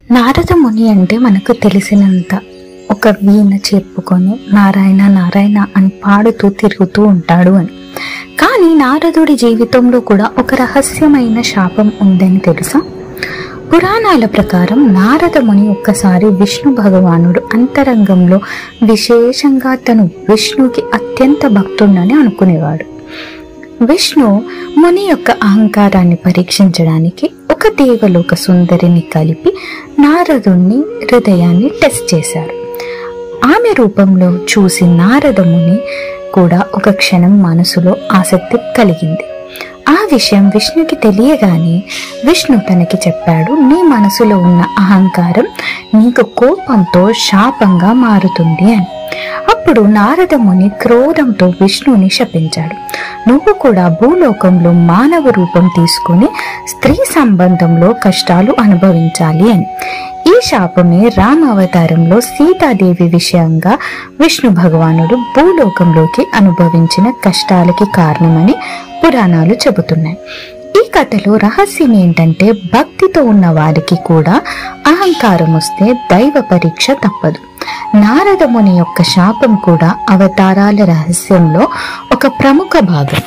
నారద ముని అంటే మనకు తెలిసినంత ఒక వీణ చెప్పుకొని నారాయణ నారాయణ అని పాడుతూ తిరుగుతూ ఉంటాడు అని. కానీ నారదుడి జీవితంలో కూడా ఒక రహస్యమైన శాపం ఉందని తెలుసా? పురాణాల ప్రకారం నారద ముని ఒక్కసారి విష్ణు భగవానుడు అంతరంగంలో విశేషంగా తను విష్ణుకి అత్యంత భక్తుడని అనుకునేవాడు. విష్ణు ముని యొక్క అహంకారాన్ని పరీక్షించడానికి ఒక దేవలోక సుందరిని కలిపి నారదుణ్ణి హృదయాన్ని టెస్ట్ చేశారు. ఆమె రూపంలో చూసి నారద ముని కూడా ఒక క్షణం మనసులో ఆసక్తి కలిగింది. ఆ విషయం విష్ణుకి తెలియగానే విష్ణు తనకి చెప్పాడు, నీ మనసులో ఉన్న అహంకారం నీకు కోపంతో శాపంగా మారుతుంది అని. అప్పుడు నారద ముని క్రోధంతో విష్ణుని శపించాడు, నువ్వు కూడా భూలోకంలో మానవ రూపం తీసుకుని స్త్రీ సంబంధంలో కష్టాలు అనుభవించాలి అని. ఈ శాపమే రామ అవతారంలో సీతాదేవి విషయంగా విష్ణు భగవానుడు భూలోకంలోకి అనుభవించిన కష్టాలకి కారణమని పురాణాలు చెబుతున్నాయి. ఈ కథలో రహస్యం ఏంటంటే, భక్తితో ఉన్న వారికి కూడా అహంకారం వస్తే దైవ పరీక్ష తప్పదు. నారద ముని యొక్క శాపం కూడా అవతారాల రహస్యంలో ఒక ప్రముఖ భాగం.